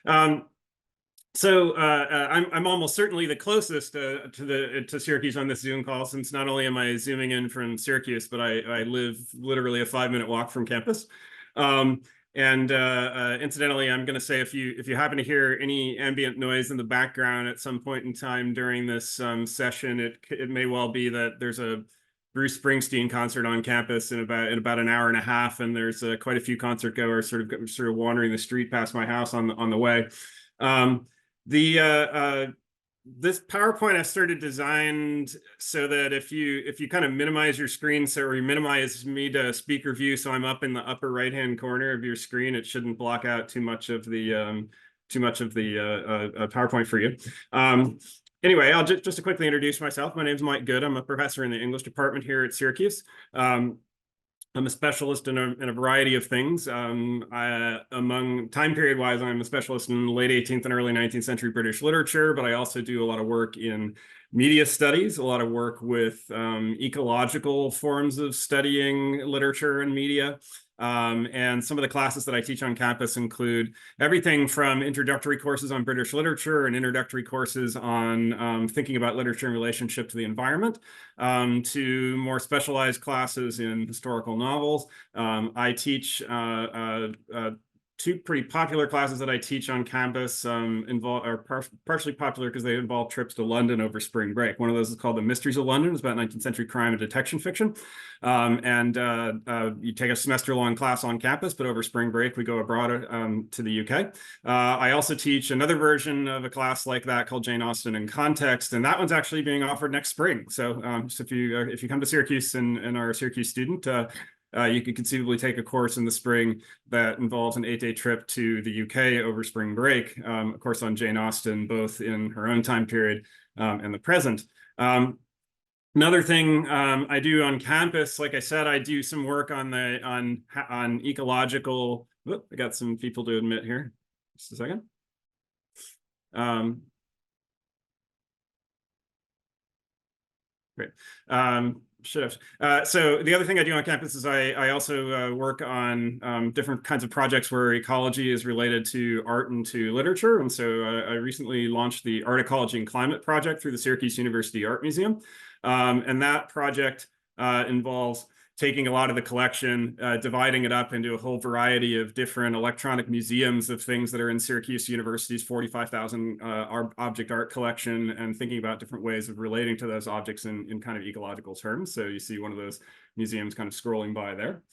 I'm almost certainly the closest to Syracuse on this Zoom call, since not only am I zooming in from Syracuse, but I live literally a 5-minute walk from campus. Incidentally, I'm going to say if you happen to hear any ambient noise in the background at some point in time during this session, it may well be that there's a Bruce Springsteen concert on campus in about an hour and a half, and there's quite a few concert goers sort of wandering the street past my house on the way. This PowerPoint I started designed so that if you kind of minimize your screen, or you minimize me to speaker view, so I'm up in the upper right hand corner of your screen, it shouldn't block out too much of the PowerPoint for you. Anyway, I'll just to quickly introduce myself. My name is Mike Goode. I'm a professor in the English department here at Syracuse. I'm a specialist in a variety of things. Among time period wise, I'm a specialist in late 18th and early 19th century British literature, but I also do a lot of work in media studies, a lot of work with ecological forms of studying literature and media. And some of the classes that I teach on campus include everything from introductory courses on British literature and introductory courses on thinking about literature in relationship to the environment, to more specialized classes in historical novels. I teach two pretty popular classes that I teach on campus are partially popular because they involve trips to London over spring break. One of those is called The Mysteries of London. It's about 19th century crime and detection fiction. You take a semester-long class on campus, but over spring break, we go abroad to the UK. I also teach another version of a class like that called Jane Austen in Context, and that one's actually being offered next spring. So if you come to Syracuse and are a Syracuse student, you could conceivably take a course in the spring that involves an 8-day trip to the UK over spring break, of course, on Jane Austen, both in her own time period and the present. Another thing I do on campus, like I said, I do some work on ecological. I got some people to admit here. Just a second. Great. So the other thing I do on campus is I also work on different kinds of projects where ecology is related to art and to literature. And so I recently launched the Art Ecology and Climate Project through the Syracuse University Art Museum. And that project involves taking a lot of the collection, dividing it up into a whole variety of different electronic museums of things that are in Syracuse University's 45,000 object art collection, and thinking about different ways of relating to those objects in kind of ecological terms. So you see one of those museums kind of scrolling by there.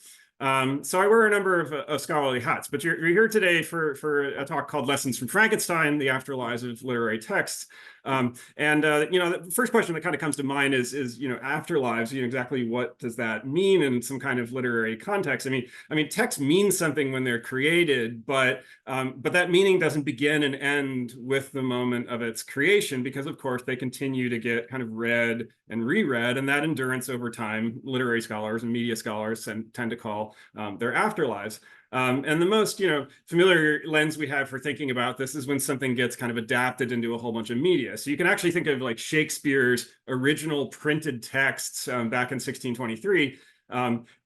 So I wear a number of scholarly hats, but you're here today for a talk called Lessons from Frankenstein, the Afterlives of Literary Texts. The first question that kind of comes to mind is afterlives, exactly what does that mean in some kind of literary context? I mean, text means something when they're created, but that meaning doesn't begin and end with the moment of its creation, because of course they continue to get kind of read and reread, and that endurance over time, literary scholars and media scholars tend to call their afterlives. And the most, familiar lens we have for thinking about this is when something gets kind of adapted into a whole bunch of media. So you can actually think of like Shakespeare's original printed texts back in 1623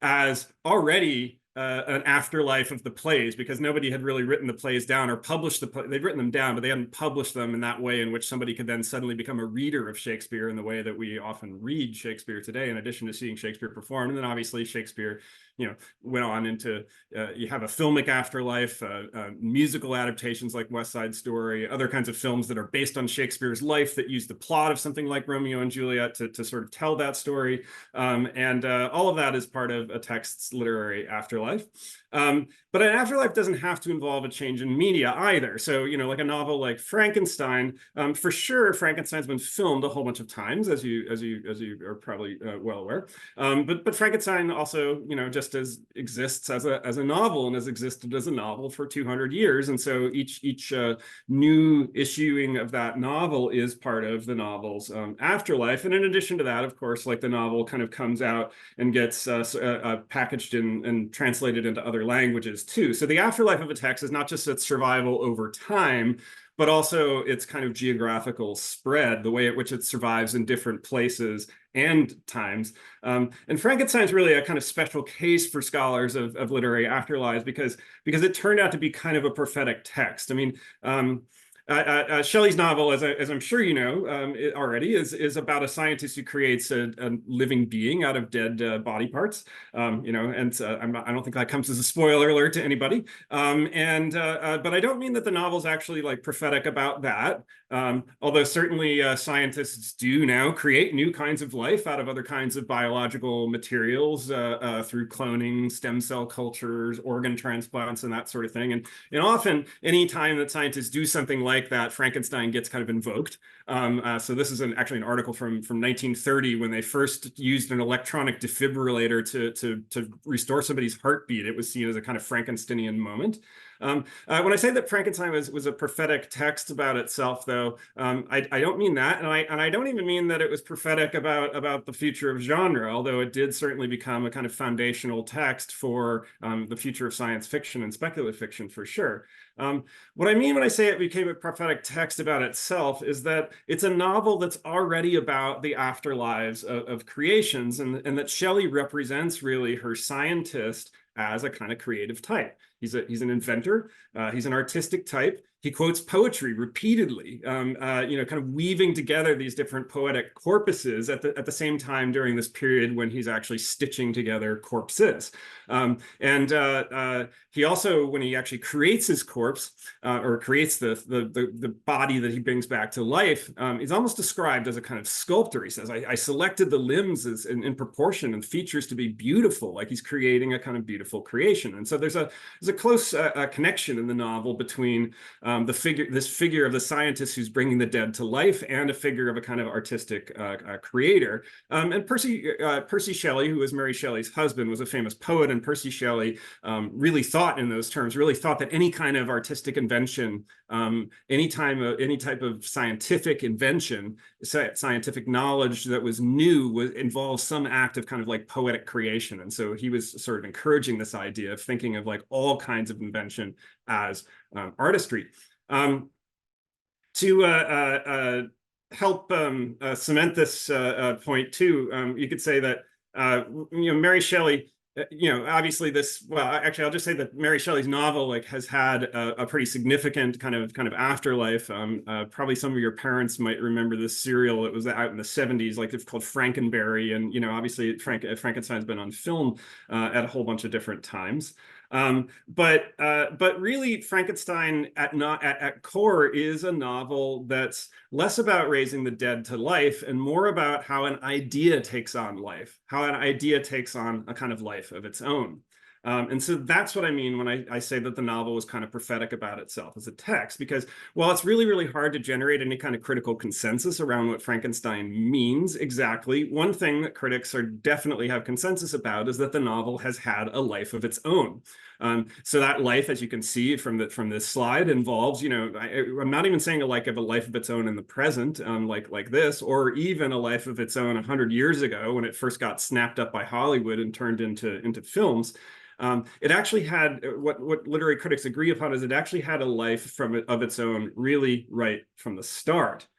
as already an afterlife of the plays, because nobody had really written the plays down or published they'd written them down, but they hadn't published them in that way in which somebody could then suddenly become a reader of Shakespeare in the way that we often read Shakespeare today, in addition to seeing Shakespeare perform. And then obviously Shakespeare went on into, you have a filmic afterlife, musical adaptations like West Side Story, other kinds of films that are based on Shakespeare's life that use the plot of something like Romeo and Juliet to sort of tell that story. All of that is part of a text's literary afterlife. But an afterlife doesn't have to involve a change in media either. So, like a novel like Frankenstein, for sure, Frankenstein's been filmed a whole bunch of times, as you are probably well aware. But Frankenstein also, just as exists as a novel, and has existed as a novel for 200 years. And so each new issuing of that novel is part of the novel's afterlife. And in addition to that, of course, like the novel kind of comes out and gets packaged and translated into other languages too. So the afterlife of a text is not just its survival over time, but also its kind of geographical spread, the way at which it survives in different places and times. And Frankenstein's really a kind of special case for scholars of literary afterlives because it turned out to be kind of a prophetic text. I mean, Shelley's novel, as I'm sure you know already, is about a scientist who creates a living being out of dead body parts. You know, and I don't think that comes as a spoiler alert to anybody. But I don't mean that the novel's actually like prophetic about that. Although certainly scientists do now create new kinds of life out of other kinds of biological materials through cloning, stem cell cultures, organ transplants, and that sort of thing. And often, any time that scientists do something like that, Frankenstein gets kind of invoked. So this is actually an article from 1930 when they first used an electronic defibrillator to restore somebody's heartbeat. It was seen as a kind of Frankensteinian moment. When I say that Frankenstein was a prophetic text about itself, though, I don't mean that, and I don't even mean that it was prophetic about the future of genre, although it did certainly become a kind of foundational text for the future of science fiction and speculative fiction for sure. What I mean when I say it became a prophetic text about itself is that it's a novel that's already about the afterlives of creations, and that Shelley represents really her scientist as a kind of creative type. He's an inventor. He's an artistic type. He quotes poetry repeatedly, you know, kind of weaving together these different poetic corpuses at the same time during this period when he's actually stitching together corpses. He also, when he actually creates his corpse or creates the body that he brings back to life, is almost described as a kind of sculptor. He says, I selected the limbs in proportion and features to be beautiful, like he's creating a kind of beautiful creation. And so there's a close connection in the novel between this figure of the scientist who's bringing the dead to life and a figure of a kind of artistic creator. And Percy Shelley, who was Mary Shelley's husband, was a famous poet, and Percy Shelley really thought in those terms, really thought that any kind of artistic invention, any type of scientific invention, scientific knowledge that was new involved some act of kind of like poetic creation. And so he was sort of encouraging this idea of thinking of like all kinds of invention as artistry. To help cement this point too, you could say that you know, Mary Shelley, you know, obviously actually I'll just say that Mary Shelley's novel like has had a pretty significant kind of afterlife. Probably some of your parents might remember this serial. It was out in the 70s, like it's called Frankenberry, and you know, obviously Frankenstein's been on film at a whole bunch of different times. But really, Frankenstein at core is a novel that's less about raising the dead to life and more about how an idea takes on life, how an idea takes on a kind of life of its own. And so that's what I mean when I say that the novel was kind of prophetic about itself as a text, because while it's really, really hard to generate any kind of critical consensus around what Frankenstein means exactly, one thing that critics definitely have consensus about is that the novel has had a life of its own. So that life, as you can see from this slide, involves, you know, I'm not even saying a life of its own in the present, like this, or even a life of its own 100 years ago when it first got snapped up by Hollywood and turned into films. It actually had what literary critics agree upon is it actually had a life of its own really right from the start.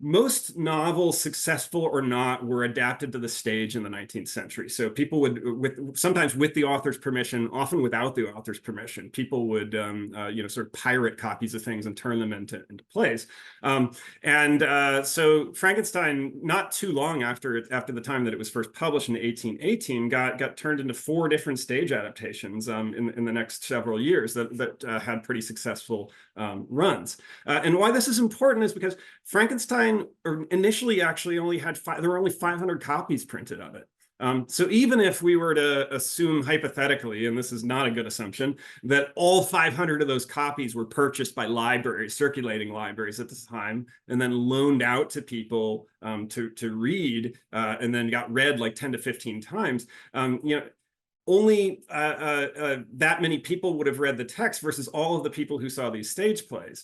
Most novels, successful or not, were adapted to the stage in the 19th century. So people would, sometimes with the author's permission, often without the author's permission, people would, you know, sort of pirate copies of things and turn them into plays. So Frankenstein, not too long after the time that it was first published in 1818, got turned into 4 different stage adaptations in the next several years that had pretty successful runs. And why this is important is because Frankenstein initially actually only had there were only 500 copies printed of it. So even if we were to assume hypothetically, and this is not a good assumption, that all 500 of those copies were purchased by libraries, circulating libraries at the time, and then loaned out to people to read, and then got read like 10 to 15 times, you know, only that many people would have read the text versus all of the people who saw these stage plays,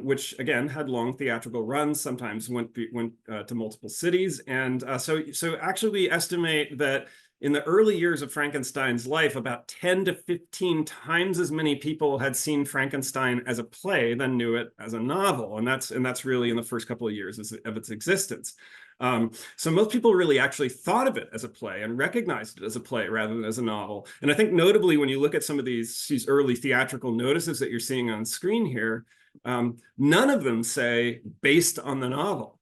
which again had long theatrical runs, sometimes went to multiple cities. And so actually we estimate that in the early years of Frankenstein's life, about 10 to 15 times as many people had seen Frankenstein as a play than knew it as a novel. And that's really in the first couple of years of its existence. So most people really actually thought of it as a play and recognized it as a play rather than as a novel. And I think notably, when you look at some of these early theatrical notices that you're seeing on screen here, none of them say based on the novel.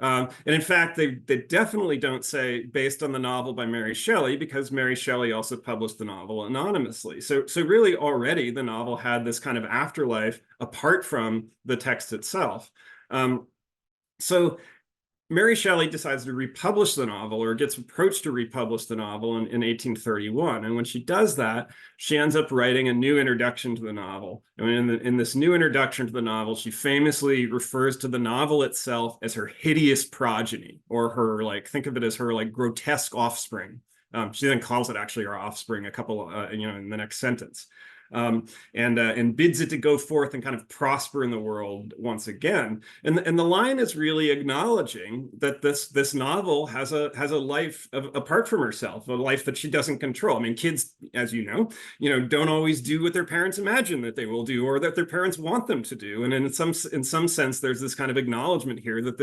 And in fact, they definitely don't say based on the novel by Mary Shelley, because Mary Shelley also published the novel anonymously. So really already the novel had this kind of afterlife apart from the text itself. So Mary Shelley decides to republish the novel, or gets approached to republish the novel in 1831. And when she does that, she ends up writing a new introduction to the novel. And in this new introduction to the novel, she famously refers to the novel itself as her hideous progeny, or her, like, think of it as her like grotesque offspring. She then calls it actually her offspring a couple, in the next sentence. And bids it to go forth and kind of prosper in the world once again. And the line is really acknowledging that this novel has a life apart from herself, a life that she doesn't control. I mean, kids, as you know, don't always do what their parents imagine that they will do, or that their parents want them to do. And in some sense, there's this kind of acknowledgement here that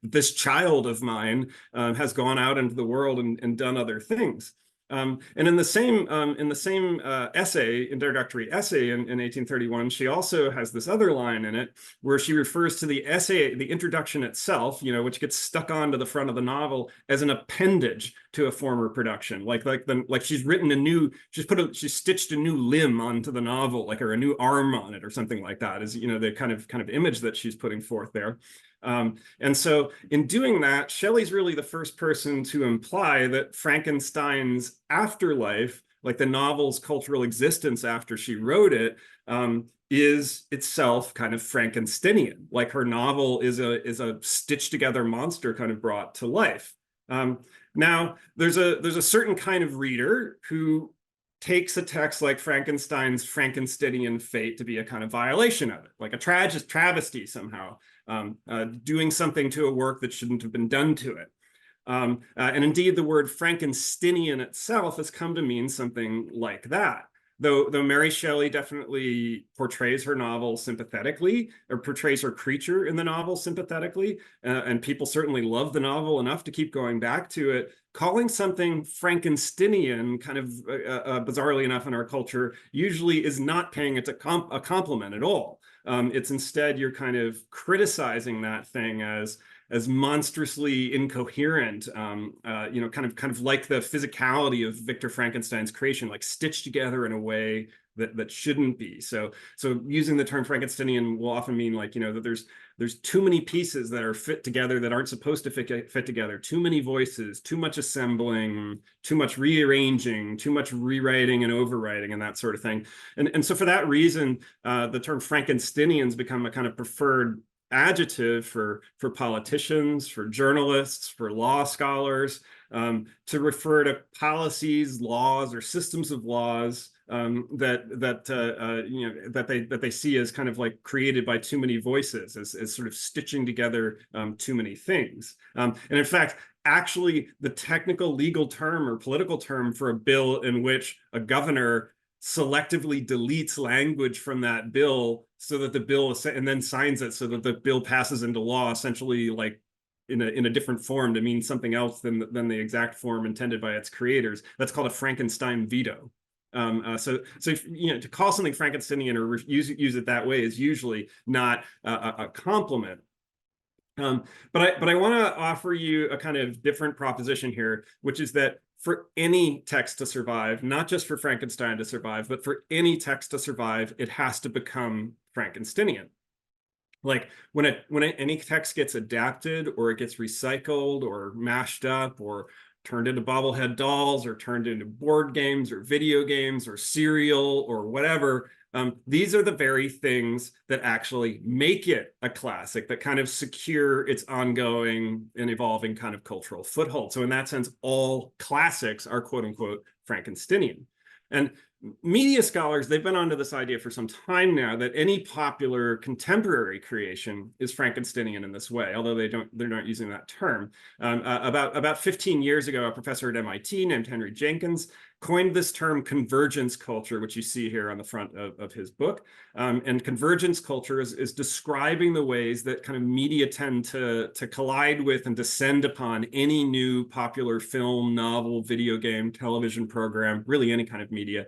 this child of mine has gone out into the world and done other things. And in the same introductory essay in 1831, she also has this other line in it where she refers to the essay, the introduction itself, which gets stuck onto the front of the novel, as an appendage to a former production. Like she's written she's stitched a new limb onto the novel, or a new arm on it, or something like that, is the kind of image that she's putting forth there. And so in doing that, Shelley's really the first person to imply that Frankenstein's afterlife, like the novel's cultural existence after she wrote it, is itself kind of Frankensteinian. Like her novel is a stitched together monster kind of brought to life. Now, there's a certain kind of reader who takes a text like Frankenstein's Frankensteinian fate to be a kind of violation of it, like a travesty somehow, doing something to a work that shouldn't have been done to it. And indeed, the word Frankensteinian itself has come to mean something like that. Though Mary Shelley definitely portrays her novel sympathetically, or portrays her creature in the novel sympathetically, and people certainly love the novel enough to keep going back to it, calling something Frankensteinian, kind of bizarrely enough in our culture, usually is not paying it a compliment at all. It's instead, you're kind of criticizing that thing as monstrously incoherent, kind of like the physicality of Victor Frankenstein's creation, like stitched together in a way that shouldn't be. So using the term Frankensteinian will often mean that there's too many pieces that are fit together that aren't supposed to fit together, too many voices, too much assembling, too much rearranging, too much rewriting and overwriting, and that sort of thing. And so for that reason, the term Frankensteinian's become a kind of preferred adjective for politicians, for journalists, for law scholars, to refer to policies, laws, or systems of laws that they see as kind of like created by too many voices, as sort of stitching together too many things. And in fact, actually, the technical legal term or political term for a bill in which a governor selectively deletes language from that bill so that the bill and then signs it so that the bill passes into law, essentially like in a different form to mean something else than the exact form intended by its creators. That's called a Frankenstein veto. So to call something Frankensteinian or use it that way is usually not a compliment. But I want to offer you a kind of different proposition here, which is that for any text to survive, not just for Frankenstein to survive, but for any text to survive, it has to become Frankensteinian. Like when any text gets adapted, or it gets recycled or mashed up or turned into bobblehead dolls or turned into board games or video games or cereal or whatever, these are the very things that actually make it a classic, that kind of secure its ongoing and evolving kind of cultural foothold. So in that sense, all classics are quote unquote Frankensteinian. And media scholars, they've been onto this idea for some time now that any popular contemporary creation is Frankensteinian in this way, although they're not using that term. About 15 years ago, a professor at MIT named Henry Jenkins coined this term convergence culture, which you see here on the front of his book. And convergence culture is describing the ways that kind of media tend to collide with and descend upon any new popular film, novel, video game, television program, really any kind of media,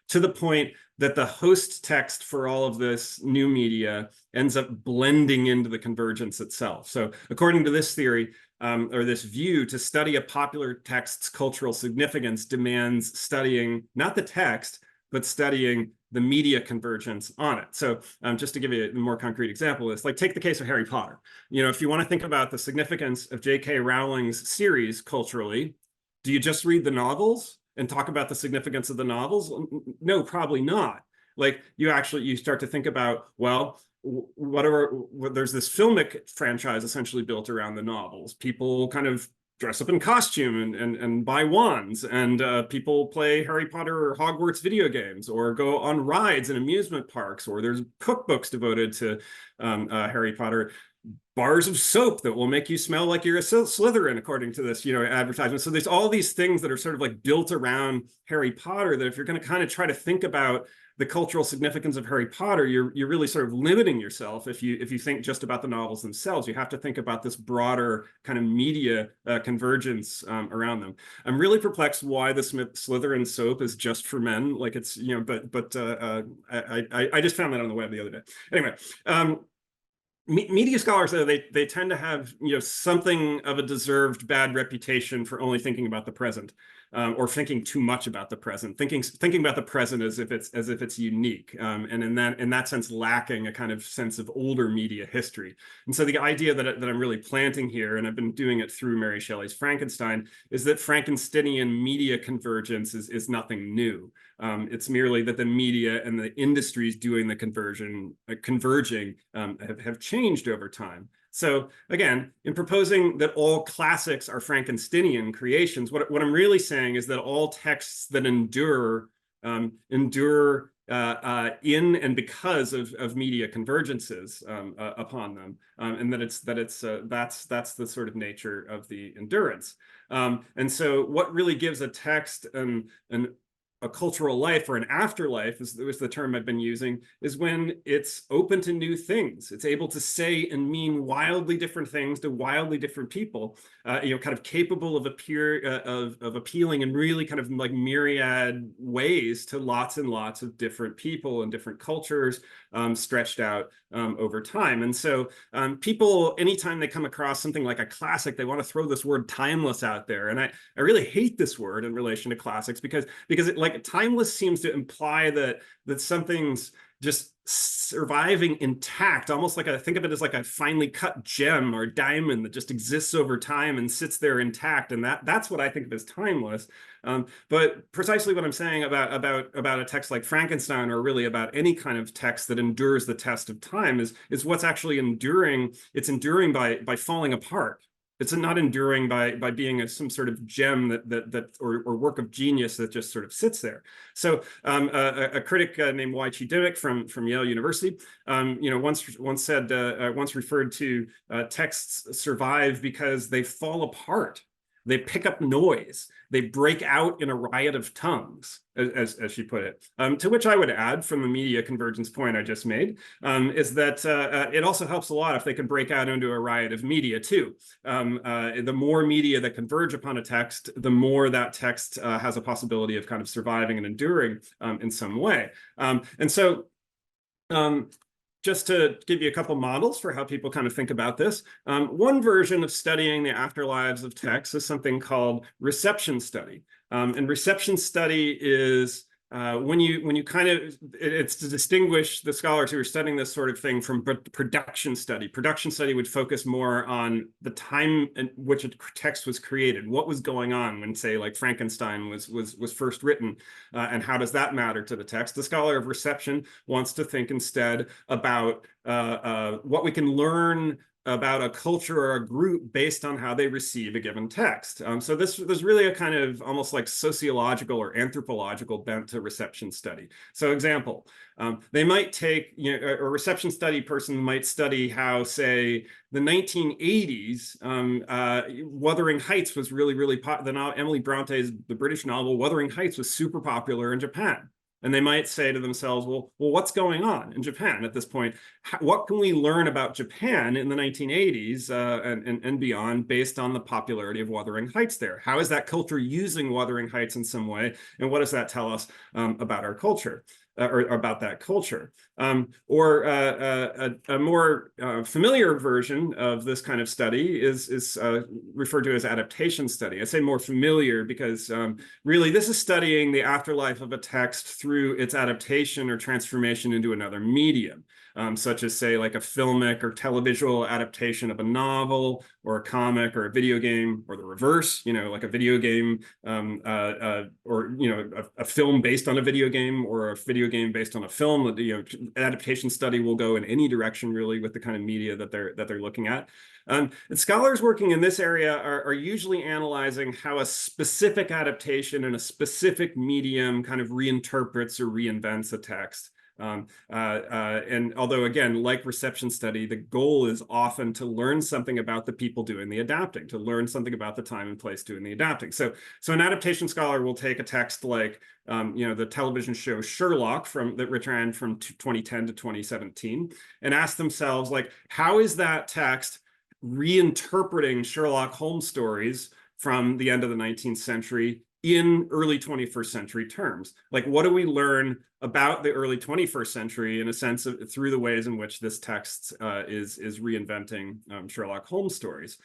to the point that the host text for all of this new media ends up blending into the convergence itself. So according to this theory, or this view, to study a popular text's cultural significance demands studying not the text, but studying the media convergence on it. So just to give you a more concrete example of this, like take the case of Harry Potter. You know, if you want to think about the significance of J.K. Rowling's series culturally, do you just read the novels and talk about the significance of the novels? No, probably not. Like you start to think about, well, there's this filmic franchise essentially built around the novels. People kind of dress up in costume and buy wands, and people play Harry Potter or Hogwarts video games, or go on rides in amusement parks, or there's cookbooks devoted to Harry Potter. Bars of soap that will make you smell like you're a Slytherin, according to this, advertisement. So there's all these things that are sort of like built around Harry Potter that if you're going to kind of try to think about the cultural significance of Harry Potter, you're really sort of limiting yourself if you think just about the novels themselves. You have to think about this broader kind of media convergence around them. I'm really perplexed why the Slytherin soap is just for men. Like it's, but I just found that on the web the other day. Anyway. Media scholars, though, they tend to have something of a deserved bad reputation for only thinking about the present, or thinking too much about the present, thinking about the present as if it's unique, and in that sense lacking a kind of sense of older media history. And so the idea that I'm really planting here, and I've been doing it through Mary Shelley's Frankenstein, is that Frankensteinian media convergence is nothing new. It's merely that the media and the industries doing the converging have changed over time. So again, in proposing that all classics are Frankensteinian creations, what I'm really saying is that all texts that endure in and because of media convergences upon them, and that's the sort of nature of the endurance. And so what really gives a text a cultural life, or an afterlife is the term I've been using, is when it's open to new things. It's able to say and mean wildly different things to wildly different people, kind of capable of appealing in really kind of like myriad ways to lots and lots of different people and different cultures, stretched out over time. And so people, anytime they come across something like a classic, they want to throw this word timeless out there. And I really hate this word in relation to classics because it, like, timeless seems to imply that something's just surviving intact, almost like think of it as like a finely cut gem or diamond that just exists over time and sits there intact. And that's what I think of as timeless. But precisely what I'm saying about a text like Frankenstein, or really about any kind of text that endures the test of time, is what's actually enduring. It's enduring by falling apart. It's not enduring by being some sort of gem or work of genius that just sort of sits there. So a critic named Y.T. Dimmock from Yale University, once referred to texts survive because they fall apart. They pick up noise. They break out in a riot of tongues, as she put it. To which I would add, from the media convergence point I just made, is that it also helps a lot if they can break out into a riot of media too. The more media that converge upon a text, the more that text has a possibility of kind of surviving and enduring in some way. And so just to give you a couple models for how people kind of think about this, one version of studying the afterlives of texts is something called reception study. And reception study is when you kind of, it's to distinguish the scholars who are studying this sort of thing from production study. Production study would focus more on the time in which a text was created, what was going on when, say, like Frankenstein was first written, and how does that matter to the text. The scholar of reception wants to think instead about what we can learn about a culture or a group based on how they receive a given text. So there's really a kind of almost like sociological or anthropological bent to reception study. So example, they might take, a reception study person might study how, say, the 1980s, Wuthering Heights was really popular. Emily Bronte's, the British novel Wuthering Heights, was super popular in Japan. And they might say to themselves, well, what's going on in Japan at this point? What can we learn about Japan in the 1980s and beyond based on the popularity of Wuthering Heights there? How is that culture using Wuthering Heights in some way? And what does that tell us about our culture? Or about that culture. Or a more familiar version of this kind of study is referred to as adaptation study. I say more familiar because really this is studying the afterlife of a text through its adaptation or transformation into another medium. Such as, say, like a filmic or televisual adaptation of a novel or a comic or a video game, or the reverse, like a video game or a film based on a video game, or a video game based on a film. Adaptation study will go in any direction really with the kind of media that they're looking at. And scholars working in this area are usually analyzing how a specific adaptation in a specific medium kind of reinterprets or reinvents a text. And although, again, like reception study, the goal is often to learn something about the people doing the adapting, to learn something about the time and place doing the adapting. So an adaptation scholar will take a text like, the television show Sherlock which ran from 2010 to 2017, and ask themselves, like, how is that text reinterpreting Sherlock Holmes stories from the end of the 19th century in early 21st century terms? Like, what do we learn about the early 21st century in a sense of through the ways in which this text is reinventing Sherlock Holmes stories?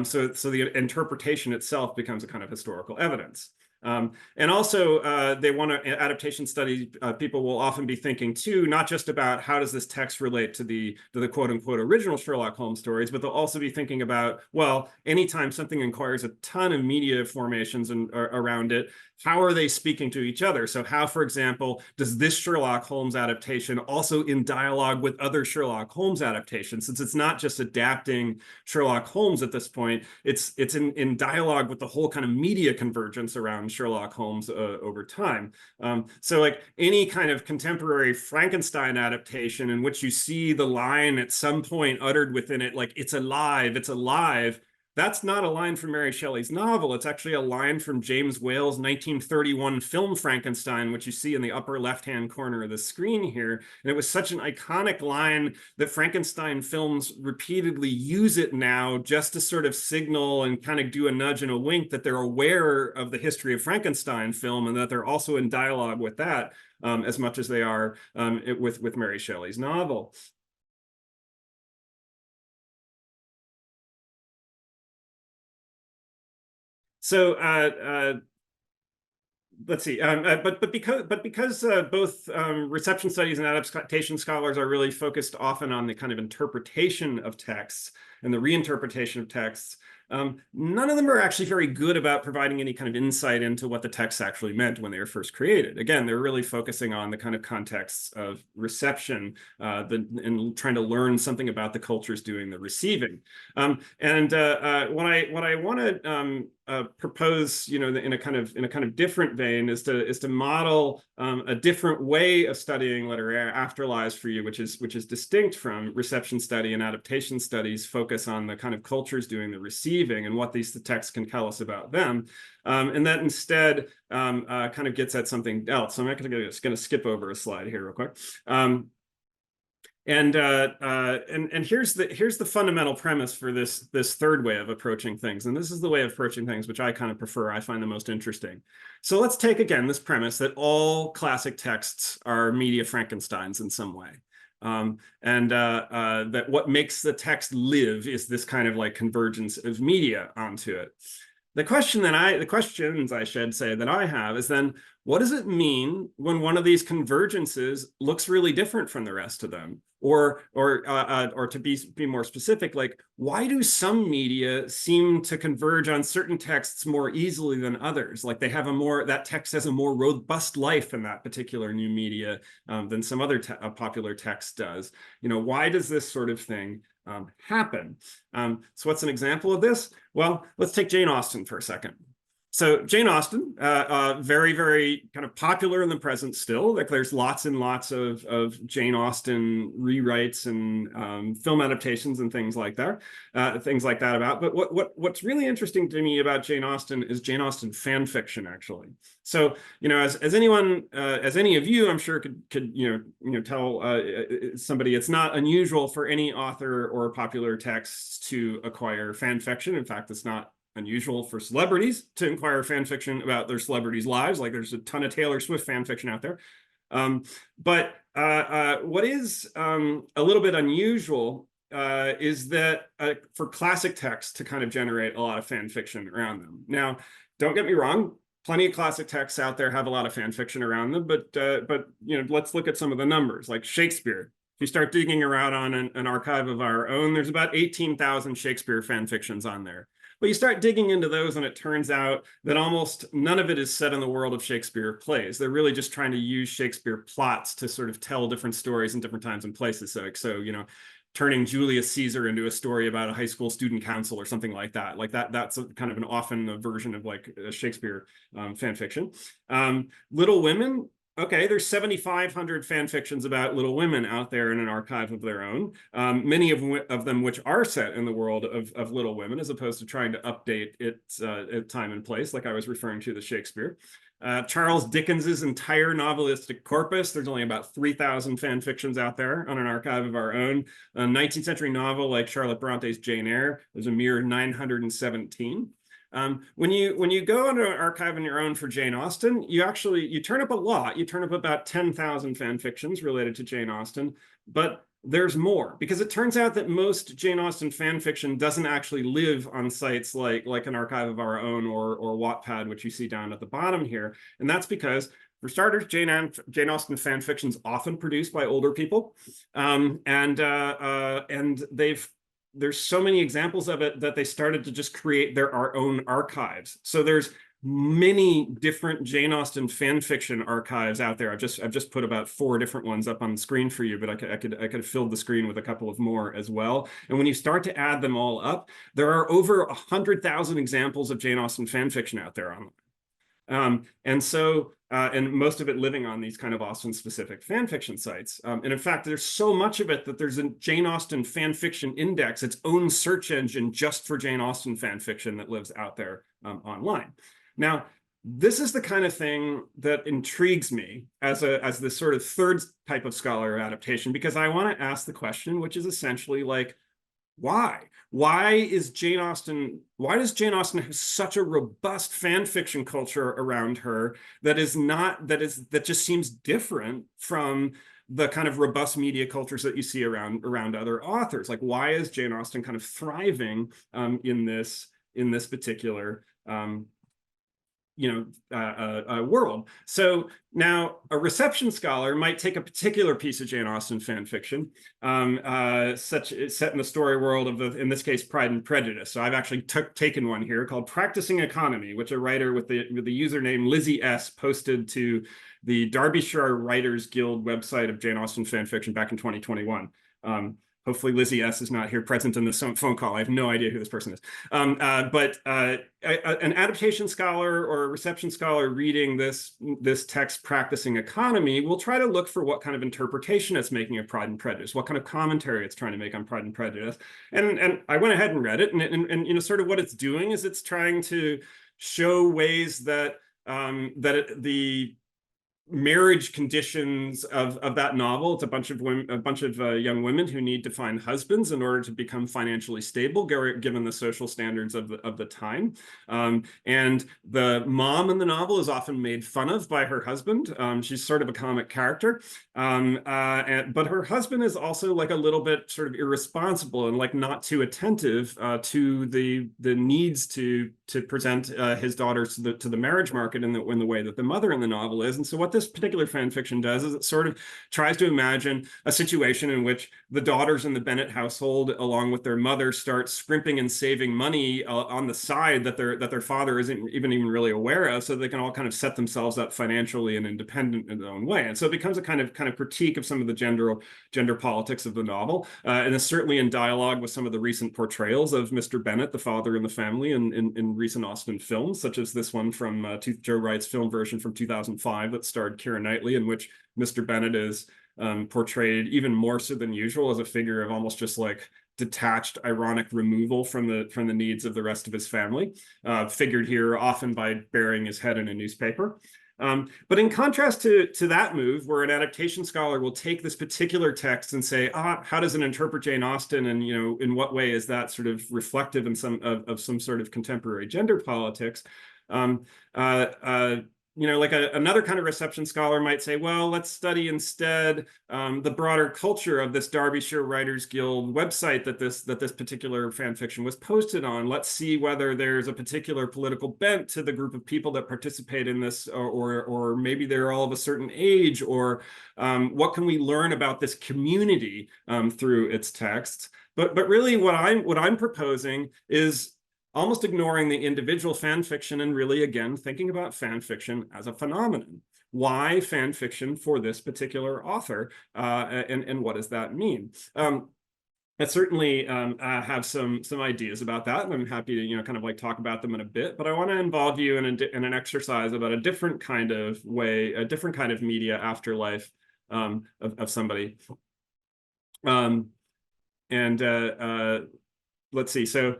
So the interpretation itself becomes a kind of historical evidence. And also, adaptation study people will often be thinking too, not just about how does this text relate to the quote unquote original Sherlock Holmes stories, but they'll also be thinking about, well, anytime something requires a ton of media formations around it, how are they speaking to each other? So how, for example, does this Sherlock Holmes adaptation also in dialogue with other Sherlock Holmes adaptations? Since it's not just adapting Sherlock Holmes at this point, it's in dialogue with the whole kind of media convergence around Sherlock Holmes over time. So like any kind of contemporary Frankenstein adaptation in which you see the line at some point uttered within it, like, it's alive, it's alive. That's not a line from Mary Shelley's novel. It's actually a line from James Whale's 1931 film Frankenstein, which you see in the upper left-hand corner of the screen here. And it was such an iconic line that Frankenstein films repeatedly use it now just to sort of signal and kind of do a nudge and a wink that they're aware of the history of Frankenstein film and that they're also in dialogue with that as much as they are with Mary Shelley's novel. So let's see. But because both reception studies and adaptation scholars are really focused often on the kind of interpretation of texts and the reinterpretation of texts, none of them are actually very good about providing any kind of insight into what the texts actually meant when they were first created. Again, they're really focusing on the kind of contexts of reception and trying to learn something about the cultures doing the receiving. What I want to propose, in a kind of different vein, is to model a different way of studying literary afterlives for you, which is distinct from reception study and adaptation studies. Focus on the kind of cultures doing the receiving and what these texts can tell us about them, and that instead kind of gets at something else. So I'm just going to skip over a slide here real quick. And here's the fundamental premise for this third way of approaching things. And this is the way of approaching things which I kind of prefer, I find the most interesting. So let's take again this premise that all classic texts are media Frankensteins in some way. That what makes the text live is this kind of like convergence of media onto it. The questions I should say that I have is then, what does it mean when one of these convergences looks really different from the rest of them? or to be more specific, like, why do some media seem to converge on certain texts more easily than others? Like they have that text has a more robust life in that particular new media than some other popular text does. Why does this sort of thing happen? So what's an example of this? Well, let's take Jane Austen for a second. So Jane Austen, very, very kind of popular in the present still. Like there's lots and lots of Jane Austen rewrites and film adaptations and things like that about. But what's really interesting to me about Jane Austen is Jane Austen fan fiction, actually. So as anyone, as any of you, I'm sure could tell somebody, it's not unusual for any author or popular text to acquire fan fiction. In fact, it's not unusual for celebrities to acquire fan fiction about their celebrities' lives. Like there's a ton of Taylor Swift fan fiction out there. But what is a little bit unusual is that for classic texts to kind of generate a lot of fan fiction around them. Now, don't get me wrong, plenty of classic texts out there have a lot of fan fiction around them, but let's look at some of the numbers. Like Shakespeare. If you start digging around on an archive of our own, there's about 18,000 Shakespeare fan fictions on there. But you start digging into those, and it turns out that almost none of it is set in the world of Shakespeare plays. They're really just trying to use Shakespeare plots to sort of tell different stories in different times and places. So turning Julius Caesar into a story about a high school student council or something like that. That's kind of an often a version of like a Shakespeare fan fiction. Little Women. Okay, there's 7,500 fan fictions about Little Women out there in an archive of their own, many of them which are set in the world of Little Women, as opposed to trying to update its time and place, like I was referring to the Shakespeare. Charles Dickens's entire novelistic corpus, there's only about 3,000 fan fictions out there on an archive of our own. A 19th century novel like Charlotte Bronte's Jane Eyre, there's a mere 917. When you go into an archive on your own for Jane Austen, you turn up a lot. You turn up about 10,000 fan fictions related to Jane Austen, but there's more, because it turns out that most Jane Austen fan fiction doesn't actually live on sites like an archive of our own or Wattpad, which you see down at the bottom here. And that's because, for starters, Jane Austen fan fiction is often produced by older people, and there's so many examples of it that they started to just create their own archives. So there's many different Jane Austen fan fiction archives out there. I've just put about 4 different ones up on the screen for you, but I could have filled the screen with a couple of more as well. And when you start to add them all up, there are over 100,000 examples of Jane Austen fan fiction out there online. And most of it living on these kind of Austen-specific fan fiction sites. And in fact, there's so much of it that there's a Jane Austen fan fiction index, its own search engine just for Jane Austen fan fiction that lives out there online. Now, this is the kind of thing that intrigues me as this sort of third type of scholar adaptation, because I want to ask the question, which is essentially like, why? Why does Jane Austen have such a robust fan fiction culture around her that just seems different from the kind of robust media cultures that you see around other authors? Like, why is Jane Austen kind of thriving in this particular world? So now a reception scholar might take a particular piece of Jane Austen fan fiction, set in the story world of in this case, Pride and Prejudice. So I've actually taken one here called Practicing Economy, which a writer with the username Lizzie S posted to the Derbyshire Writers Guild website of Jane Austen fan fiction back in 2021. Hopefully Lizzie S is not here present in this phone call. I have no idea who this person is. But an adaptation scholar or a reception scholar reading this text, Practicing Economy, will try to look for what kind of interpretation it's making of Pride and Prejudice, what kind of commentary it's trying to make on Pride and Prejudice. And I went ahead and read it, and sort of what it's doing is it's trying to show ways that the marriage conditions of that novel. It's a bunch of young women who need to find husbands in order to become financially stable, given the social standards of the time. And the mom in the novel is often made fun of by her husband. She's sort of a comic character, but her husband is also like a little bit sort of irresponsible and like not too attentive to the needs to present his daughters to the marriage market in the way that the mother in the novel is. And so what this particular fan fiction does is it sort of tries to imagine a situation in which the daughters in the Bennett household, along with their mother, start scrimping and saving money on the side that their father isn't even really aware of, so they can all kind of set themselves up financially and independent in their own way. And so it becomes a kind of critique of some of the gender politics of the novel, and it's certainly in dialogue with some of the recent portrayals of Mr. Bennett, the father in the family, in recent Austen films, such as this one from Joe Wright's film version from 2005 that starred Keira Knightley, in which Mr. Bennett is portrayed even more so than usual as a figure of almost just like detached, ironic removal from the needs of the rest of his family, figured here often by burying his head in a newspaper. But in contrast to that move, where an adaptation scholar will take this particular text and say, how does it interpret Jane Austen, and in what way is that sort of reflective in some sort of contemporary gender politics? Like another kind of reception scholar might say, well, let's study instead the broader culture of this Derbyshire Writers Guild website that this particular fan fiction was posted on. Let's see whether there's a particular political bent to the group of people that participate in this, or maybe they're all of a certain age, or what can we learn about this community through its texts. But really what I'm proposing is almost ignoring the individual fan fiction and really, again, thinking about fan fiction as a phenomenon. Why fan fiction for this particular author, and what does that mean? I certainly have some ideas about that, and I'm happy to kind of like talk about them in a bit. But I want to involve you in an exercise about a different kind of way, a different kind of media afterlife of somebody. Let's see. So.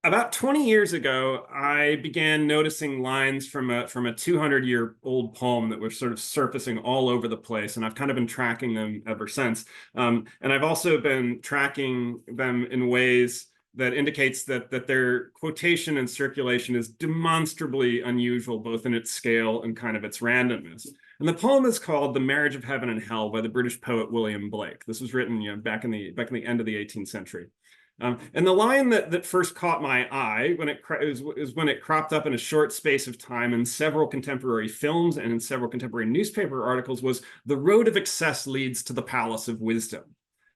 About 20 years ago, I began noticing lines from a 200-year-old poem that were sort of surfacing all over the place, and I've kind of been tracking them ever since. And I've also been tracking them in ways that indicates that their quotation and circulation is demonstrably unusual, both in its scale and kind of its randomness. And the poem is called "The Marriage of Heaven and Hell" by the British poet William Blake. This was written back in the end of the 18th century. And the line that first caught my eye when it cropped up in a short space of time in several contemporary films and in several contemporary newspaper articles was, "The road of excess leads to the palace of wisdom,"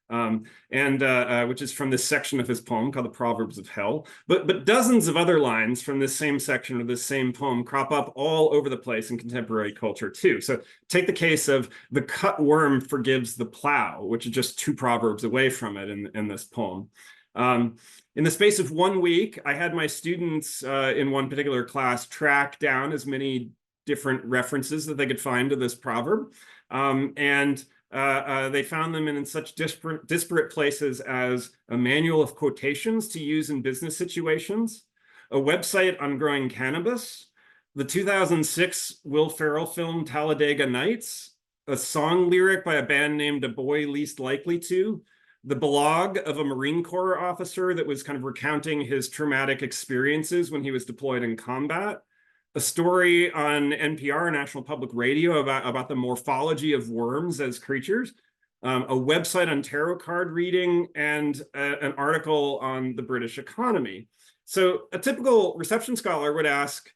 which is from this section of his poem called "The Proverbs of Hell." But dozens of other lines from this same section of this same poem crop up all over the place in contemporary culture too. So take the case of "The cut worm forgives the plow," which is just 2 proverbs away from it in this poem. In the space of 1 week, I had my students in one particular class track down as many different references that they could find to this proverb. They found them in such disparate places as a manual of quotations to use in business situations, a website on growing cannabis, the 2006 Will Ferrell film Talladega Nights, a song lyric by a band named A Boy Least Likely To, the blog of a Marine Corps officer that was kind of recounting his traumatic experiences when he was deployed in combat, a story on NPR, National Public Radio, about the morphology of worms as creatures, a website on tarot card reading, and an article on the British economy. So a typical reception scholar would ask,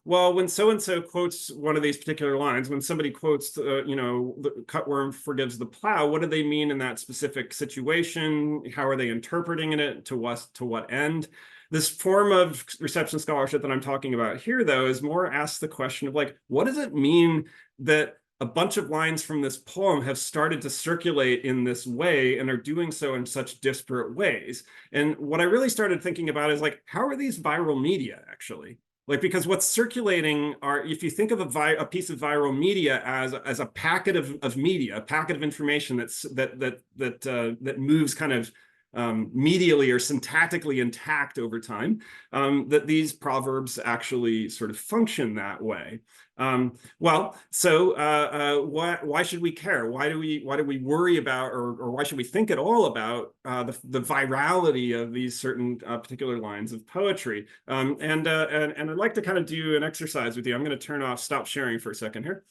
well, when so-and-so quotes one of these particular lines, when somebody quotes, the cutworm forgives the plow, what do they mean in that specific situation? How are they interpreting it? To what end? This form of reception scholarship that I'm talking about here, though, is more asked the question of, like, what does it mean that a bunch of lines from this poem have started to circulate in this way and are doing so in such disparate ways? And what I really started thinking about is, like, how are these viral media, actually? Like, because what's circulating are, if you think of a piece of viral media as a packet of media, a packet of information that moves kind of medially or syntactically intact over time, that these proverbs actually sort of function that way. Why should we care? Why do we worry about, or why should we think at all about the virality of these certain particular lines of poetry? And I'd like to kind of do an exercise with you. I'm going to stop sharing for a second here,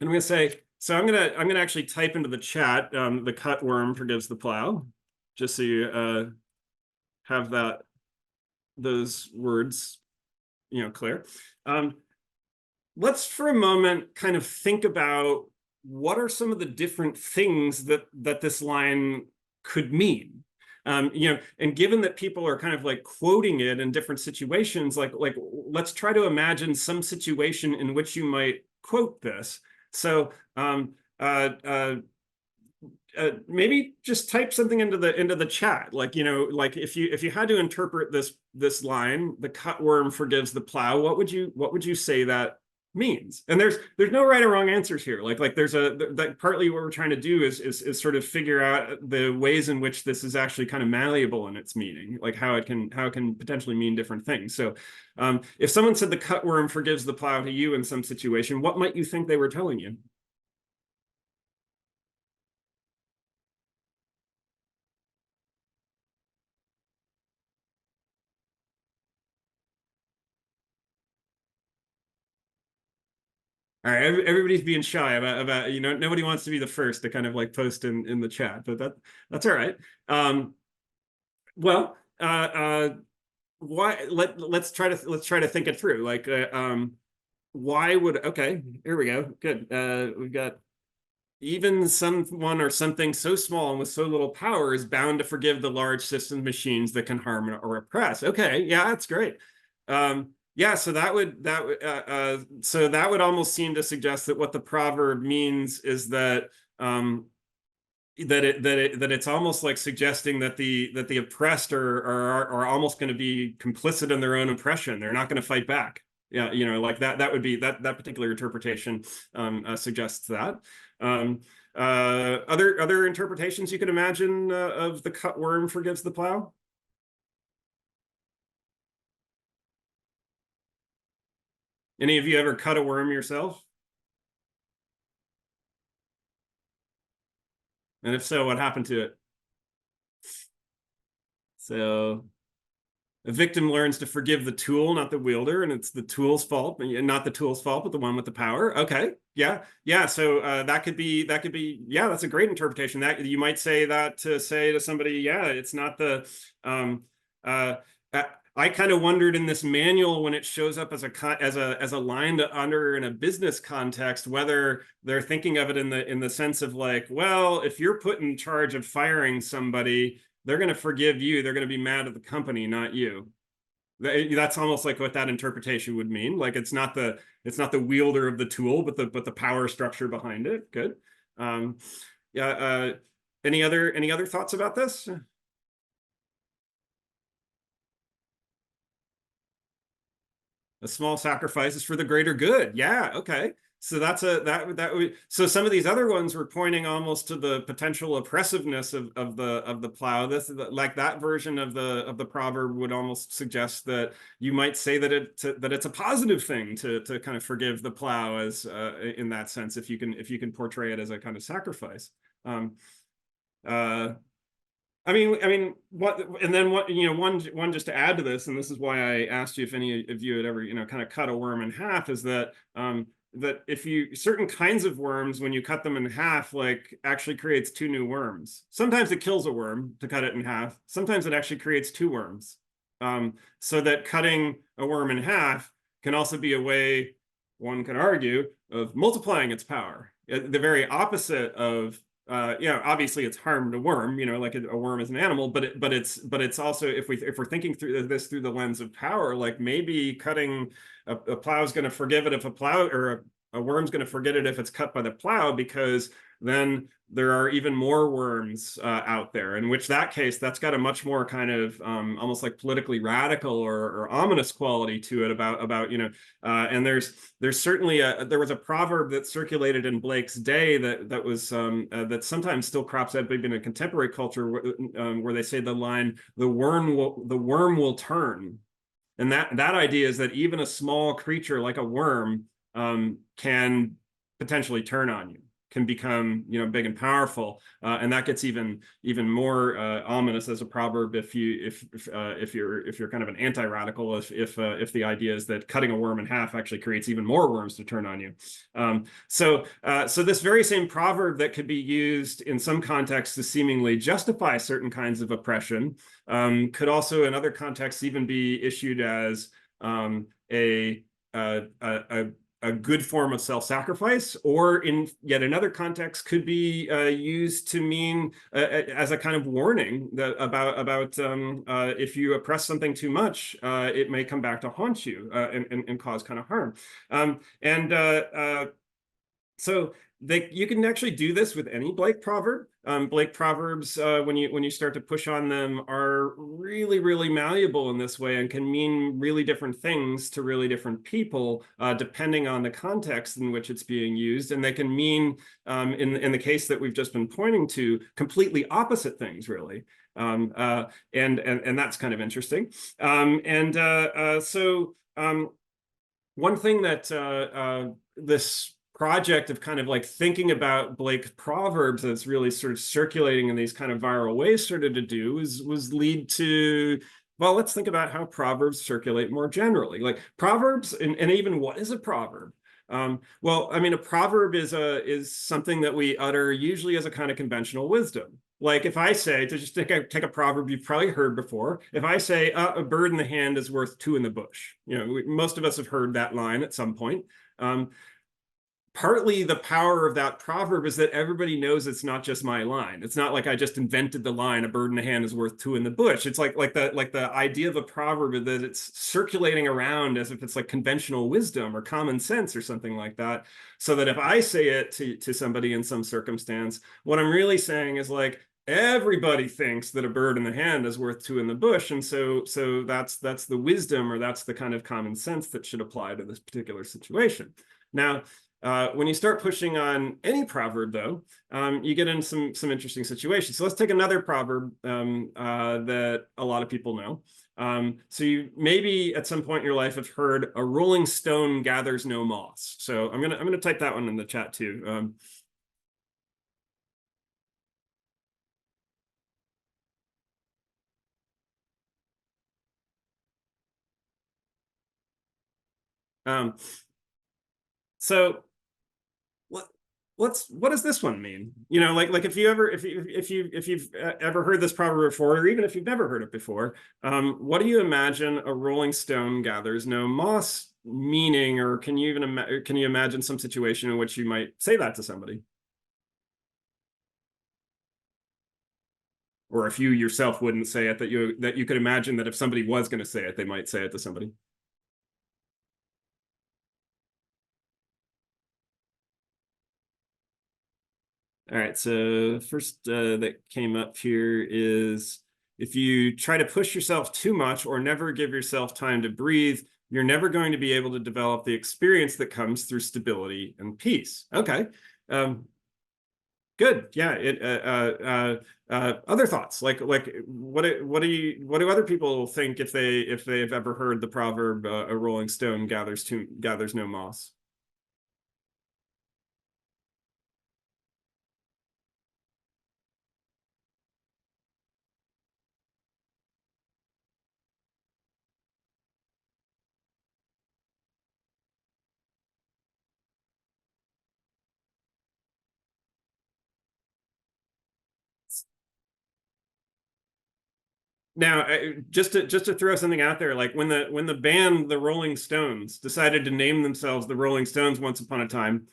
and I'm going to say, so I'm going to actually type into the chat, "The cutworm forgives the plow," just so you have those words clear. Let's for a moment kind of think about what are some of the different things that this line could mean. And given that people are kind of like quoting it in different situations, like let's try to imagine some situation in which you might quote this. So maybe just type something into the chat, like like if you had to interpret this line, the cutworm forgives the plow, what would you say that means? And there's no right or wrong answers here. Like there's that partly what we're trying to do is sort of figure out the ways in which this is actually kind of malleable in its meaning, like how it can potentially mean different things. So if someone said the cutworm forgives the plow to you in some situation, what might you think they were telling you? All right, everybody's being shy about nobody wants to be the first to kind of like post in the chat, but that's all right. Well, why let's try to think it through. Like, why would okay? Here we go. Good. We've got even someone or something so small and with so little power is bound to forgive the large systems machines that can harm or oppress. Okay, yeah, that's great. Yeah, so that would almost seem to suggest that what the proverb means is that it's almost like suggesting that the oppressed are almost going to be complicit in their own oppression. They're not going to fight back. Yeah, like that would be that particular interpretation suggests that. Other interpretations you could imagine of the cutworm forgives the plow? Any of you ever cut a worm yourself? And if so, what happened to it? So a victim learns to forgive the tool, not the wielder, and it's the tool's fault, not the tool's fault, but the one with the power. Okay, yeah. So that could be, yeah, that's a great interpretation. That you might say that to say to somebody, yeah, it's not the. I kind of wondered in this manual when it shows up as a line to under in a business context, whether they're thinking of it in the sense of like, well, if you're put in charge of firing somebody, they're going to forgive you. They're going to be mad at the company, not you. That's almost like what that interpretation would mean. Like it's not the wielder of the tool, but the power structure behind it. Good. Yeah. Any other thoughts about this? A small sacrifice is for the greater good. Yeah. Okay. So that's so some of these other ones were pointing almost to the potential oppressiveness of the plow. This like that version of the proverb would almost suggest that you might say that it's a positive thing to kind of forgive the plow as in that sense, if you can portray it as a kind of sacrifice. I mean, what, and then what, one just to add to this, and this is why I asked you if any of you had ever, kind of cut a worm in half, is that that if certain kinds of worms, when you cut them in half, like actually creates two new worms. Sometimes it kills a worm to cut it in half. Sometimes it actually creates two worms. So that cutting a worm in half can also be a way, one can argue, of multiplying its power. The very opposite of obviously it's harmed a worm, like a worm is an animal, but it's also, if we're thinking through this through the lens of power, like maybe cutting a plow is going to forgive it if a worm's going to forget it if it's cut by the plow, because then there are even more worms out there, in which that case that's got a much more kind of almost like politically radical or ominous quality to it about and there's certainly there was a proverb that circulated in Blake's day that was that sometimes still crops up maybe in a contemporary culture where they say the line, the worm will turn. And that idea is that even a small creature like a worm can potentially turn on you, can become big and powerful, and that gets even more ominous as a proverb if you're kind of an anti-radical, if the idea is that cutting a worm in half actually creates even more worms to turn on you. So this very same proverb that could be used in some contexts to seemingly justify certain kinds of oppression could also in other contexts even be issued as a a, a, a good form of self-sacrifice, or in yet another context could be used to mean as a kind of warning that about if you oppress something too much, it may come back to haunt you and cause kind of harm. So you can actually do this with any Blake proverb. Blake proverbs, when you start to push on them, are really, really malleable in this way and can mean really different things to really different people, depending on the context in which it's being used. And they can mean, in the case that we've just been pointing to, completely opposite things, really. And that's kind of interesting. One thing that this project of kind of like thinking about Blake proverbs that's really sort of circulating in these kind of viral ways started to do was lead to, well, let's think about how proverbs circulate more generally. Like proverbs, and even what is a proverb? Well, I mean, a proverb is something that we utter usually as a kind of conventional wisdom. Like if I say, to just take a proverb you've probably heard before, if I say a bird in the hand is worth two in the bush, most of us have heard that line at some point. Partly the power of that proverb is that everybody knows it's not just my line. It's not like I just invented the line, a bird in the hand is worth two in the bush. It's like the idea of a proverb is that it's circulating around as if it's like conventional wisdom or common sense or something like that. So that if I say it to somebody in some circumstance, what I'm really saying is like, everybody thinks that a bird in the hand is worth two in the bush. And so that's the wisdom, or that's the kind of common sense that should apply to this particular situation. Now, when you start pushing on any proverb, though, you get in some interesting situations. So let's take another proverb that a lot of people know. So you maybe at some point in your life have heard "a rolling stone gathers no moss." So I'm gonna type that one in the chat too. So what does this one mean? Like if you've ever heard this proverb before, or even if you've never heard it before, what do you imagine a rolling stone gathers no moss meaning? Or can you imagine some situation in which you might say that to somebody? Or if you yourself wouldn't say it, that you could imagine that if somebody was going to say it, they might say it to somebody. All right, so first that came up here is, if you try to push yourself too much or never give yourself time to breathe, you're never going to be able to develop the experience that comes through stability and peace. Okay, good. Yeah. Other thoughts, like what do other people think if they've ever heard the proverb "a rolling stone gathers no moss"? Now, just to throw something out there, like when the band the Rolling Stones decided to name themselves the Rolling Stones once upon a time,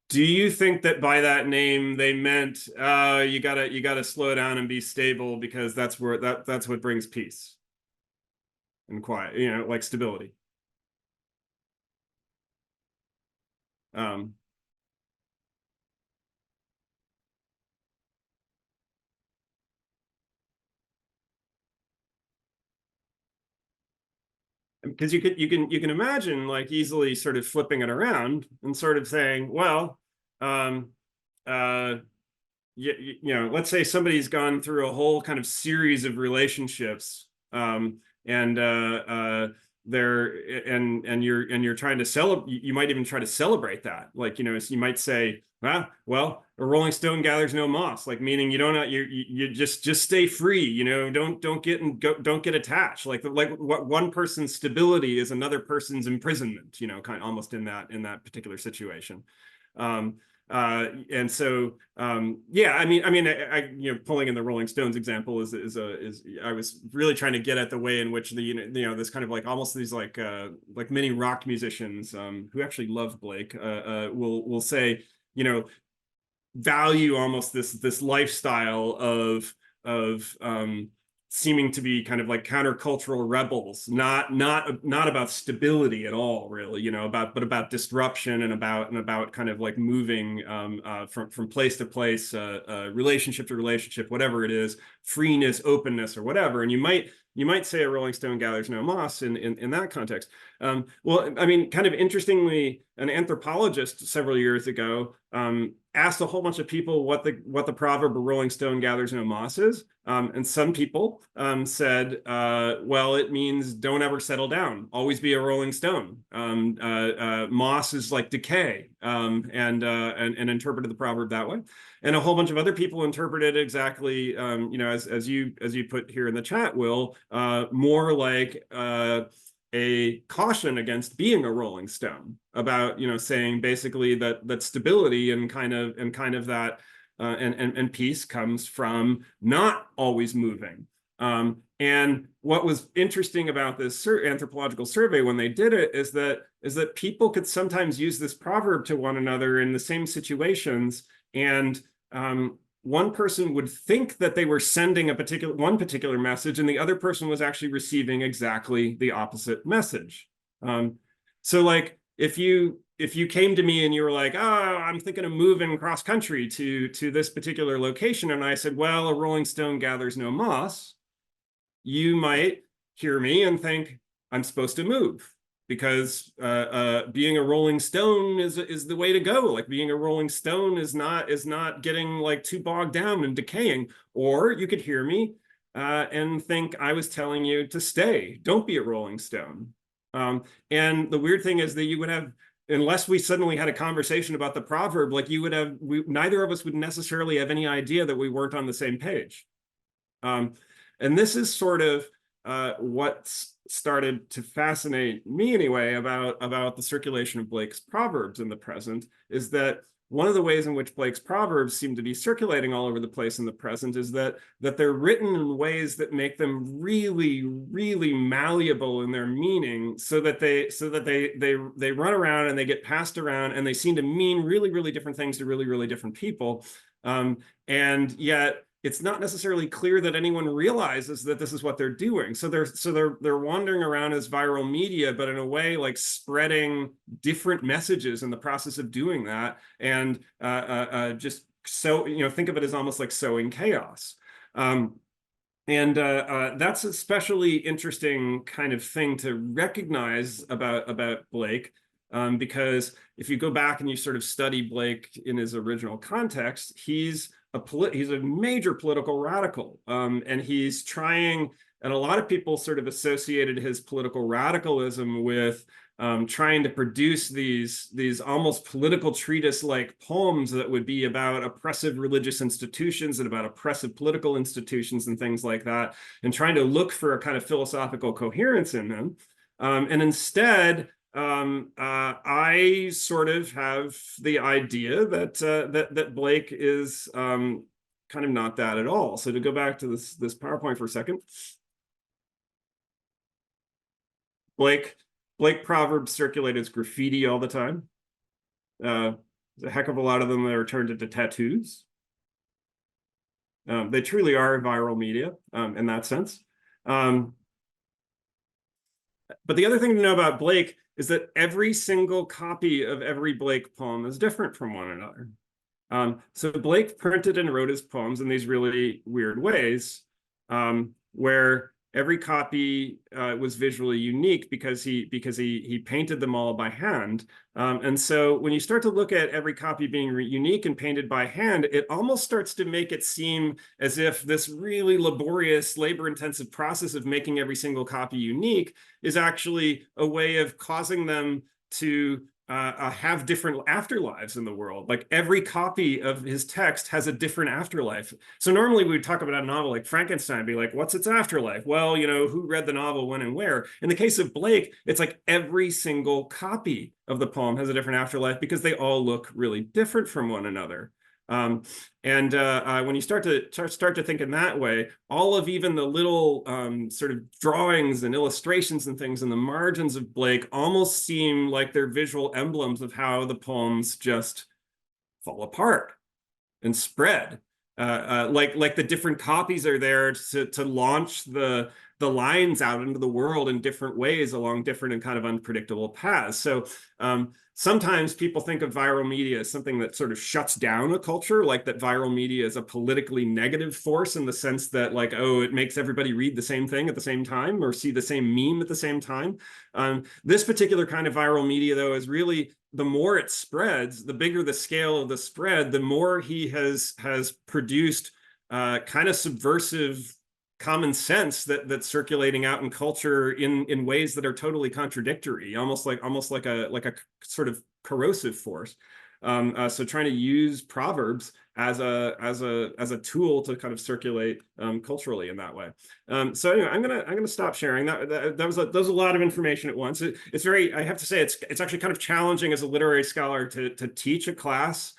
do you think that by that name they meant you gotta slow down and be stable, because that's what brings peace and quiet, like stability? Because you can imagine like easily sort of flipping it around and sort of saying, well, um, let's say somebody's gone through a whole kind of series of relationships, and you're trying to celebrate. You might even try to celebrate that, like so you might say, well, a rolling stone gathers no moss, like meaning you just stay free, don't get attached, like what one person's stability is another person's imprisonment, kind of almost in that particular situation. And so, yeah, I pulling in the Rolling Stones example is I was really trying to get at the way in which this kind of like almost these like mini rock musicians who actually love Blake will say, value almost this lifestyle of seeming to be kind of like countercultural rebels, not about stability at all, really, but about disruption and about kind of like moving from place to place, relationship to relationship, whatever it is, freeness, openness, or whatever. And you might say a Rolling Stone gathers no moss in that context. Well, I mean, kind of interestingly, an anthropologist several years ago asked a whole bunch of people what the proverb of Rolling Stone gathers no moss is. And some people said, well, it means don't ever settle down, always be a Rolling Stone. Moss is like decay, and interpreted the proverb that way. And a whole bunch of other people interpreted exactly, as you put here in the chat, Will, more like a caution against being a Rolling Stone, about saying basically that stability and kind of that and peace comes from not always moving. And what was interesting about this anthropological survey when they did it is that people could sometimes use this proverb to one another in the same situations, and one person would think that they were sending one particular message, and the other person was actually receiving exactly the opposite message. So like if you came to me and you were like, oh, I'm thinking of moving cross country to this particular location, and I said, well, a Rolling Stone gathers no moss, you might hear me and think I'm supposed to move, because being a Rolling Stone is the way to go. Like being a Rolling Stone is not getting like too bogged down and decaying. Or you could hear me and think I was telling you to stay, don't be a Rolling Stone. And the weird thing is that you would have, unless we suddenly had a conversation about the proverb, like neither of us would necessarily have any idea that we weren't on the same page. And this is sort of what's started to fascinate me anyway about the circulation of Blake's proverbs in the present, is that one of the ways in which Blake's proverbs seem to be circulating all over the place in the present is that they're written in ways that make them really, really malleable in their meaning, so that they run around and they get passed around, and they seem to mean really, really different things to really, really different people. And yet it's not necessarily clear that anyone realizes that this is what they're doing. So they're wandering around as viral media, but in a way like spreading different messages in the process of doing that. And just so, think of it as almost like sowing chaos. And that's a especially interesting kind of thing to recognize about Blake, because if you go back and you sort of study Blake in his original context, he's a major political radical, and he's trying, and a lot of people sort of associated his political radicalism with trying to produce these almost political treatise-like poems that would be about oppressive religious institutions and about oppressive political institutions and things like that, and trying to look for a kind of philosophical coherence in them. And instead, I sort of have the idea that Blake is kind of not that at all. So to go back to this PowerPoint for a second, Blake proverbs circulate as graffiti all the time. There's a heck of a lot of them that are turned into tattoos. They truly are viral media in that sense. But the other thing to know about Blake is that every single copy of every Blake poem is different from one another. So Blake printed and wrote his poems in these really weird ways, where every copy was visually unique because he painted them all by hand. And so when you start to look at every copy being unique and painted by hand, it almost starts to make it seem as if this really laborious, labor-intensive process of making every single copy unique is actually a way of causing them to have different afterlives in the world. Like every copy of his text has a different afterlife. So normally we would talk about a novel like Frankenstein, be like, what's its afterlife? Well, who read the novel, when and where. In the case of Blake, it's like every single copy of the poem has a different afterlife because they all look really different from one another. Um, and when you start to think in that way, all of even the little sort of drawings and illustrations and things in the margins of Blake almost seem like they're visual emblems of how the poems just fall apart and spread. Like the different copies are there to launch the lines out into the world in different ways along different and kind of unpredictable paths. So sometimes people think of viral media as something that sort of shuts down a culture, like that viral media is a politically negative force in the sense that, like, oh, it makes everybody read the same thing at the same time or see the same meme at the same time. This particular kind of viral media, though, is really, the more it spreads, the bigger the scale of the spread, the more he has produced kind of subversive common sense that's circulating out in culture in ways that are totally contradictory, almost like a sort of corrosive force. So trying to use proverbs as a tool to kind of circulate culturally in that way. So anyway, I'm gonna stop sharing. That was a lot of information at once. It's very, I have to say, it's actually kind of challenging as a literary scholar to teach a class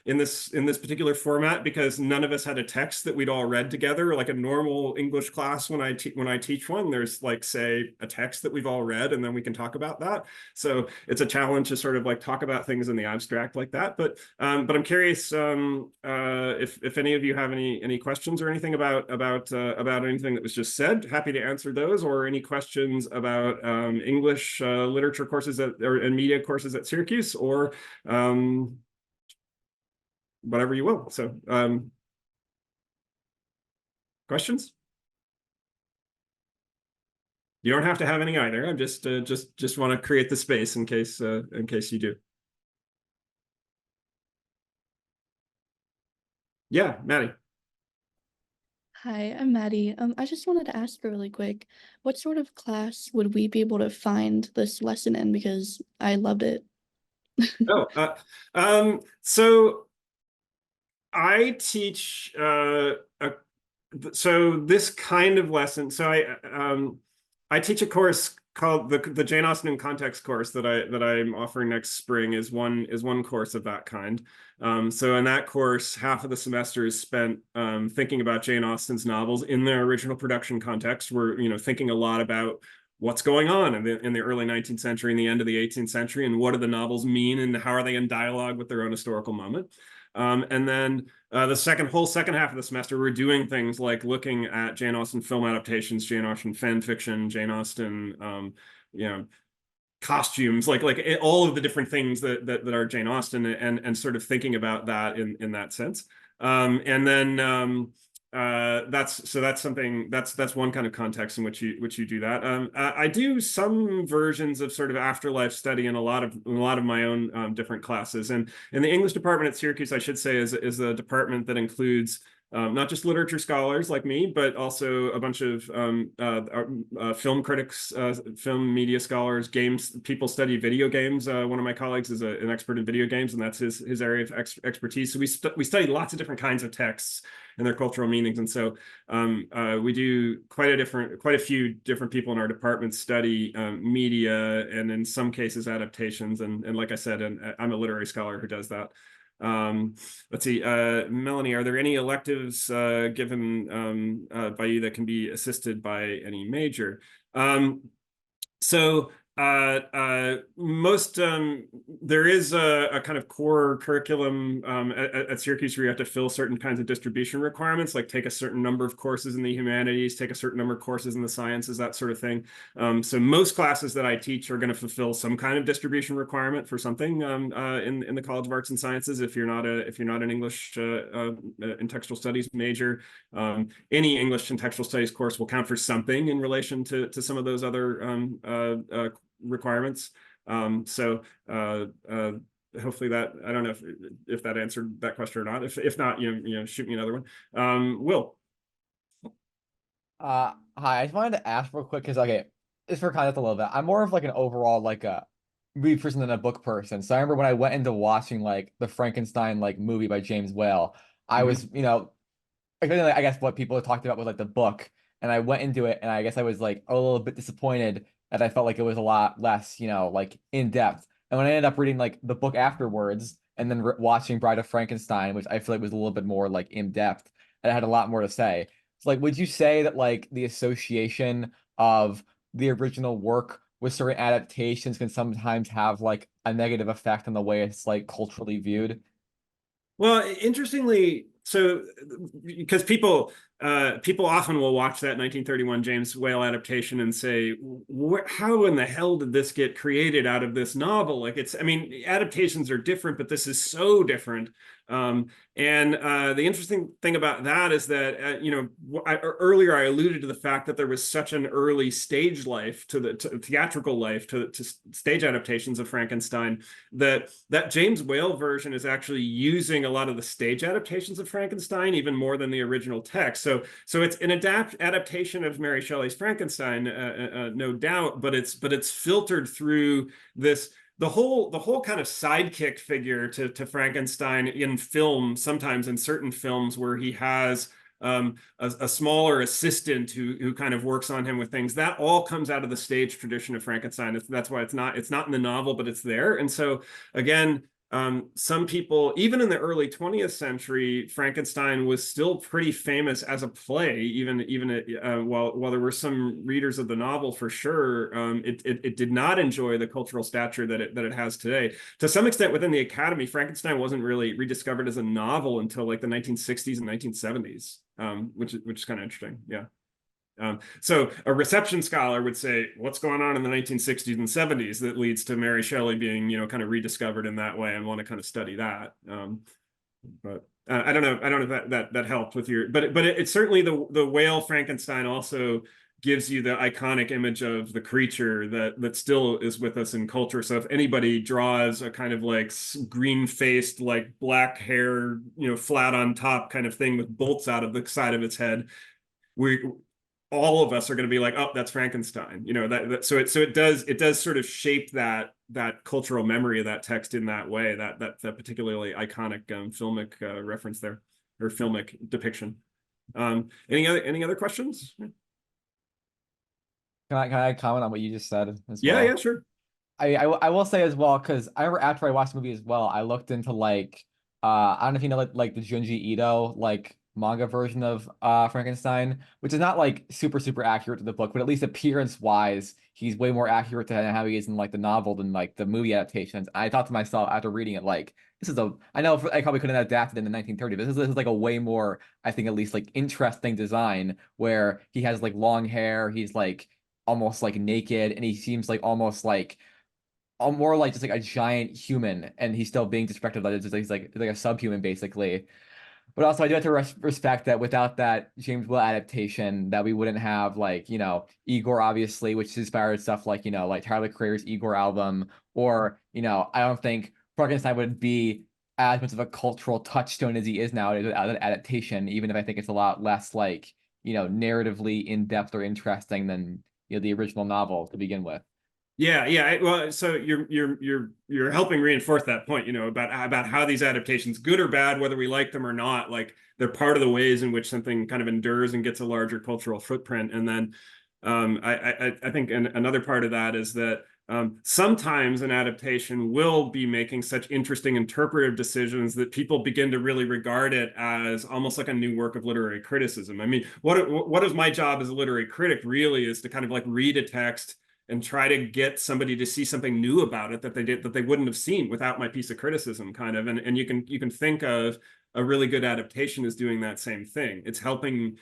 in this particular format, because none of us had a text that we'd all read together. Like a normal English class, when I teach one, there's, like, say, a text that we've all read, and then we can talk about that. So it's a challenge to sort of like talk about things in the abstract like that. But I'm curious if any of you have any questions or anything about anything that was just said. Happy to answer those, or any questions about English literature courses and media courses at Syracuse, or whatever you will. So questions? You don't have to have any either. I'm just want to create the space in case you do. Yeah, Maddie. Hi, I'm Maddie. I just wanted to ask really quick, what sort of class would we be able to find this lesson in? Because I loved it. So I teach so this kind of lesson. So I teach a course called the Jane Austen in Context course that I'm offering next spring, is one course of that kind. So in that course, half of the semester is spent thinking about Jane Austen's novels in their original production context. We're thinking a lot about what's going on in the early 19th century and the end of the 18th century, and what do the novels mean, and how are they in dialogue with their own historical moment. And then the whole second half of the semester, we're doing things like looking at Jane Austen film adaptations, Jane Austen fan fiction, Jane Austen, costumes, like all of the different things that are Jane Austen, and sort of thinking about that in that sense. And then that's one kind of context in which you do that. I do some versions of sort of afterlife study in a lot of my own different classes. And in the English department at Syracuse, I should say, is a department that includes not just literature scholars like me, but also a bunch of film critics, film media scholars, games people study video games. One of my colleagues is an expert in video games, and that's his area of expertise. So we study lots of different kinds of texts and their cultural meanings, and so we do quite a few different people in our department study media, and in some cases adaptations. And like I said, I'm a literary scholar who does that. Let's see, Melanie, are there any electives given by you that can be assisted by any major? So most there is a kind of core curriculum at Syracuse where you have to fill certain kinds of distribution requirements, like take a certain number of courses in the humanities, take a certain number of courses in the sciences, that sort of thing. So most classes that I teach are going to fulfill some kind of distribution requirement for something in the College of Arts and Sciences. If you're not an English and textual studies major, any English and textual studies course will count for something in relation to some of those other requirements. So hopefully that, I don't know if that answered that question or not. If not, shoot me another one. Will. Hi, I just wanted to ask real quick, because okay, it's for context a little bit. I'm more of like an overall like a movie person than a book person. So I remember when I went into watching like the Frankenstein like movie by James Whale, I was, Mhm. I guess what people had talked about was like the book, and I went into it, and I guess I was like a little bit disappointed that I felt like it was a lot less, like in depth. And when I ended up reading like the book afterwards, and then re watching Bride of Frankenstein, which I feel like was a little bit more like in depth, and it had a lot more to say. So like, would you say that like the association of the original work with certain adaptations can sometimes have like a negative effect on the way it's like culturally viewed? Well, interestingly, so because people often will watch that 1931 James Whale adaptation and say, "How in the hell did this get created out of this novel?" Like I mean, adaptations are different, but this is so different. Um, and the interesting thing about that is that earlier I alluded to the fact that there was such an early stage life to theatrical life to stage adaptations of Frankenstein that James Whale version is actually using a lot of the stage adaptations of Frankenstein even more than the original text. So it's an adaptation of Mary Shelley's Frankenstein, no doubt, but it's filtered through this the whole kind of sidekick figure to Frankenstein in film, sometimes in certain films where he has a smaller assistant who kind of works on him with things. That all comes out of the stage tradition of Frankenstein. That's why it's not in the novel, but it's there. And so again, some people, even in the early 20th century, Frankenstein was still pretty famous as a play, while there were some readers of the novel for sure. It did not enjoy the cultural stature that it has today. To some extent, within the Academy, Frankenstein wasn't really rediscovered as a novel until like the 1960s and 1970s, which is kind of interesting. Yeah. So a reception scholar would say, what's going on in the 1960s and 70s that leads to Mary Shelley being, kind of rediscovered in that way, and want to kind of study that. But I don't know. I don't know if that helped with your, but it's certainly the whale Frankenstein also gives you the iconic image of the creature that still is with us in culture. So if anybody draws a kind of like green faced, like black hair, flat on top kind of thing with bolts out of the side of its head, we all of us are going to be like, oh, that's Frankenstein. So it does sort of shape that cultural memory of that text in that way, that particularly iconic filmic reference there, or filmic depiction. Any other questions? Can I comment on what you just said as Yeah, yeah, well? sure. I will say as well, because I remember after I watched the movie as well, I looked into like I don't know if you know like the Junji Ito like manga version of Frankenstein, which is not like super accurate to the book, but at least appearance wise, he's way more accurate to how he is in like the novel than like the movie adaptations. And I thought to myself after reading it, like I know I probably couldn't have adapted in the 1930s. This is like a way more, I think, at least like interesting design where he has like long hair, he's like almost like naked, and he seems like almost like more like just like a giant human, and he's still being disrespected. Like he's like a subhuman basically. But also, I do have to respect that without that James Will adaptation, that we wouldn't have like Igor, obviously, which inspired stuff like like Tyler Creator's Igor album, or I don't think Frankenstein would be as much of a cultural touchstone as he is nowadays without an adaptation. Even if I think it's a lot less like narratively in depth or interesting than the original novel to begin with. Yeah, yeah. Well, so you're helping reinforce that point, about how these adaptations, good or bad, whether we like them or not, like they're part of the ways in which something kind of endures and gets a larger cultural footprint. And then I think another part of that is that sometimes an adaptation will be making such interesting interpretive decisions that people begin to really regard it as almost like a new work of literary criticism. I mean, what is my job as a literary critic really is to kind of like read a text and try to get somebody to see something new about it that they wouldn't have seen without my piece of criticism, kind of. And you can think of a really good adaptation as doing that same thing. It's helping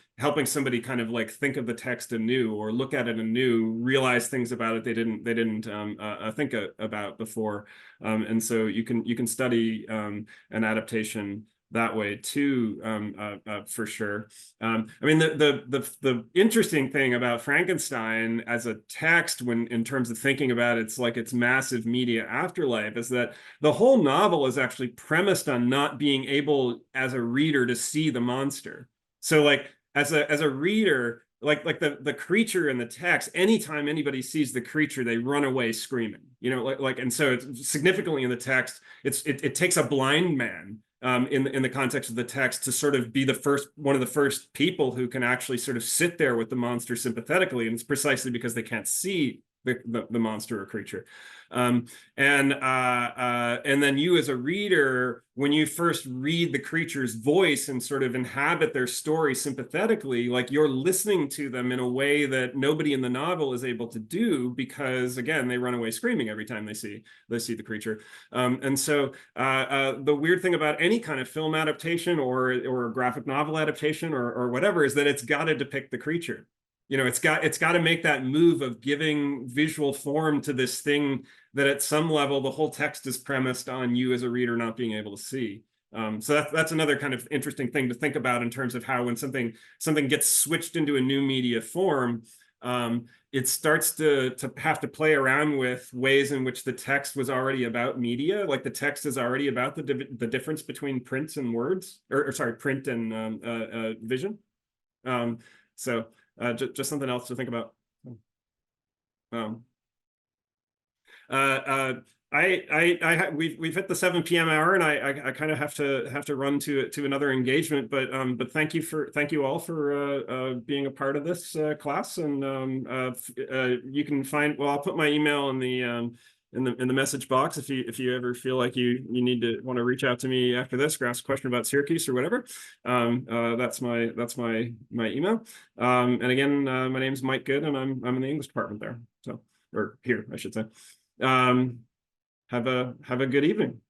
somebody kind of like think of the text anew, or look at it anew, realize things about it they didn't think about before. And so you can study an adaptation that way too, for sure. I mean, the interesting thing about Frankenstein as a text, when in terms of thinking about its massive media afterlife, is that the whole novel is actually premised on not being able, as a reader, to see the monster. So, like as a reader, like the creature in the text, anytime anybody sees the creature, they run away screaming, you know, and so it's significantly in the text, it takes a blind man in the context of the text to sort of be one of the first people who can actually sort of sit there with the monster sympathetically, and it's precisely because they can't see the monster or creature. And then you as a reader, when you first read the creature's voice and sort of inhabit their story sympathetically, like you're listening to them in a way that nobody in the novel is able to do, because again, they run away screaming every time they see the creature. And so the weird thing about any kind of film adaptation or graphic novel adaptation or whatever is that it's got to depict the creature. You know, it's got to make that move of giving visual form to this thing that at some level the whole text is premised on you as a reader not being able to see. So that's another kind of interesting thing to think about in terms of how when something gets switched into a new media form, it starts to have to play around with ways in which the text was already about media, like the text is already about the difference between print and words, or sorry, print and vision. So. Just something else to think about. We've hit the 7 p.m. hour, and I kind of have to run to another engagement. But thank you all for being a part of this class. And you can find, well, I'll put my email in the message box if you ever feel like you want to reach out to me after this or ask a question about Syracuse or whatever. That's my email. And again, my name's Mike Goode, and I'm in the English department there. So, or here, I should say. Have a good evening.